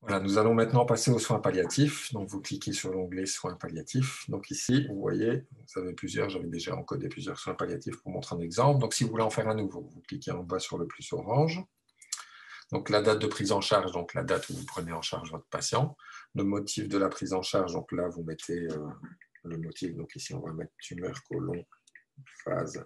Voilà, nous allons maintenant passer aux soins palliatifs. Donc, vous cliquez sur l'onglet soins palliatifs. Donc ici, vous voyez, vous avez plusieurs, j'avais déjà encodé plusieurs soins palliatifs pour montrer un exemple. Donc, si vous voulez en faire un nouveau, vous cliquez en bas sur le plus orange. Donc, la date de prise en charge, donc la date où vous prenez en charge votre patient. Le motif de la prise en charge, donc là, vous mettez le motif. Donc ici, on va mettre tumeur, côlon, phase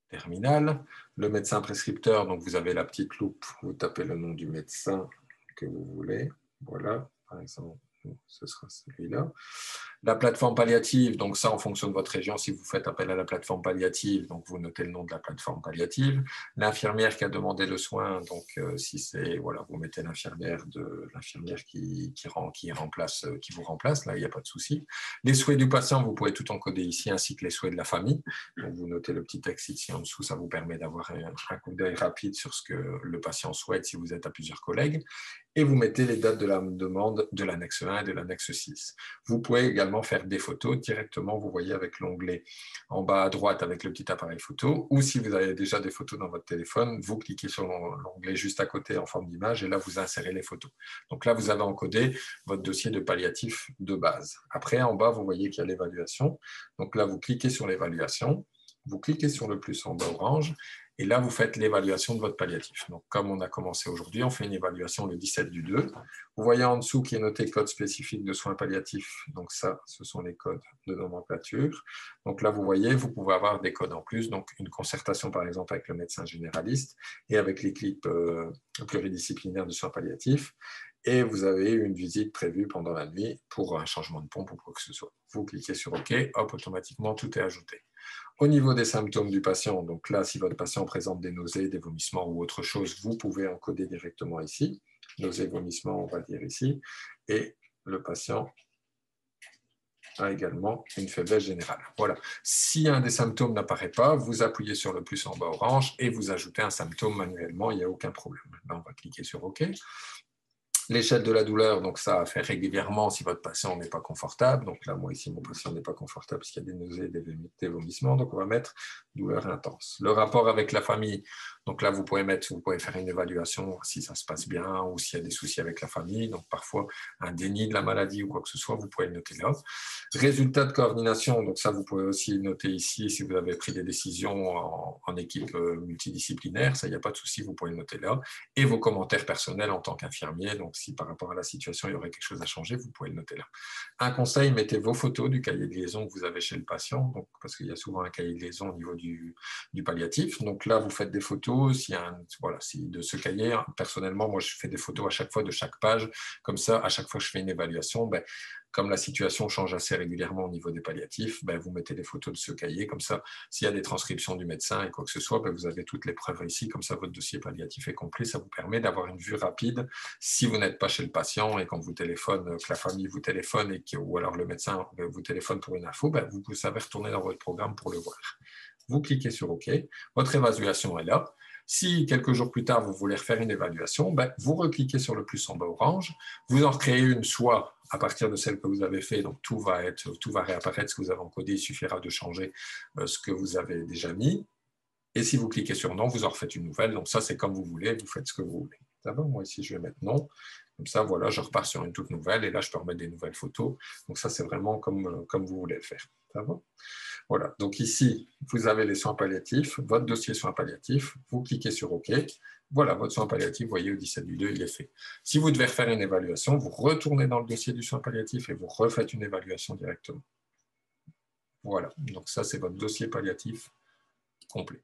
terminale. Le médecin prescripteur, donc vous avez la petite loupe, vous tapez le nom du médecin que vous voulez. Voilà, par exemple, ce sera celui-là. La plateforme palliative, donc ça en fonction de votre région, si vous faites appel à la plateforme palliative, donc vous notez le nom de la plateforme palliative. L'infirmière qui a demandé le soin, donc si c'est, voilà, vous mettez l'infirmière qui vous remplace, là il n'y a pas de souci. Les souhaits du patient, vous pouvez tout encoder ici, ainsi que les souhaits de la famille. Donc vous notez le petit texte ici en dessous, ça vous permet d'avoir un coup d'œil rapide sur ce que le patient souhaite si vous êtes à plusieurs collègues. Et vous mettez les dates de la demande de l'annexe 1 et de l'annexe 6. Vous pouvez également faire des photos directement, vous voyez avec l'onglet en bas à droite avec le petit appareil photo, ou si vous avez déjà des photos dans votre téléphone, vous cliquez sur l'onglet juste à côté en forme d'image et là vous insérez les photos. Donc là vous avez encodé votre dossier de palliatif de base. Après en bas vous voyez qu'il y a l'évaluation, donc là vous cliquez sur l'évaluation, vous cliquez sur le plus en bas orange, et là, vous faites l'évaluation de votre palliatif. Donc, comme on a commencé aujourd'hui, on fait une évaluation le 17/2. Vous voyez en dessous qui est noté code spécifique de soins palliatifs. Donc ça, ce sont les codes de nomenclature. Donc là, vous voyez, vous pouvez avoir des codes en plus. Donc une concertation, par exemple, avec le médecin généraliste et avec l'équipe pluridisciplinaire de soins palliatifs. Et vous avez une visite prévue pendant la nuit pour un changement de pompe ou quoi que ce soit. Vous cliquez sur OK, hop, automatiquement, tout est ajouté. Au niveau des symptômes du patient, donc là, si votre patient présente des nausées, des vomissements ou autre chose, vous pouvez encoder directement ici. Nausées, vomissements, on va dire ici. Et le patient a également une faiblesse générale. Voilà. Si un des symptômes n'apparaît pas, vous appuyez sur le plus en bas orange et vous ajoutez un symptôme manuellement, il n'y a aucun problème. Là, on va cliquer sur OK. L'échelle de la douleur, donc ça à faire régulièrement si votre patient n'est pas confortable. Donc là, moi ici, mon patient n'est pas confortable parce qu'il y a des nausées, des vomissements. Donc on va mettre douleur intense. Le rapport avec la famille, donc là, vous pouvez faire une évaluation si ça se passe bien ou s'il y a des soucis avec la famille. Donc parfois, un déni de la maladie ou quoi que ce soit, vous pouvez le noter là. Résultat de coordination, donc ça, vous pouvez aussi le noter ici si vous avez pris des décisions en équipe multidisciplinaire. Ça, il n'y a pas de souci, vous pouvez le noter là. Et vos commentaires personnels en tant qu'infirmier. Donc si par rapport à la situation, il y aurait quelque chose à changer, vous pouvez le noter là. Un conseil, mettez vos photos du cahier de liaison que vous avez chez le patient, donc, parce qu'il y a souvent un cahier de liaison au niveau du palliatif. Donc là, vous faites des photos. De ce cahier, personnellement, moi, je fais des photos à chaque fois de chaque page. Comme ça, à chaque fois que je fais une évaluation, comme la situation change assez régulièrement au niveau des palliatifs, vous mettez des photos de ce cahier. Comme ça, s'il y a des transcriptions du médecin et quoi que ce soit, vous avez toutes les preuves ici. Comme ça, votre dossier palliatif est complet. Ça vous permet d'avoir une vue rapide si vous n'êtes pas chez le patient et qu'on vous téléphone, que la famille vous téléphone ou alors le médecin vous téléphone pour une info, vous savez retourner dans votre programme pour le voir. Vous cliquez sur OK. Votre évaluation est là. Si quelques jours plus tard, vous voulez refaire une évaluation, vous recliquez sur le plus en bas orange, vous en recréez une soit à partir de celle que vous avez fait, donc tout va réapparaître, ce que vous avez encodé, il suffira de changer ce que vous avez déjà mis. Et si vous cliquez sur non, vous en refaites une nouvelle. Donc ça, c'est comme vous voulez, vous faites ce que vous voulez. Ça va? Moi, ici, je vais mettre non. Comme ça, voilà, je repars sur une toute nouvelle et là, je peux remettre des nouvelles photos. Donc ça, c'est vraiment comme vous voulez le faire. Ça va? Voilà, donc ici, vous avez les soins palliatifs, votre dossier soins palliatifs, vous cliquez sur OK. Voilà, votre soin palliatif, vous voyez, au 17/2, il est fait. Si vous devez refaire une évaluation, vous retournez dans le dossier du soin palliatif et vous refaites une évaluation directement. Voilà, donc ça, c'est votre dossier palliatif complet.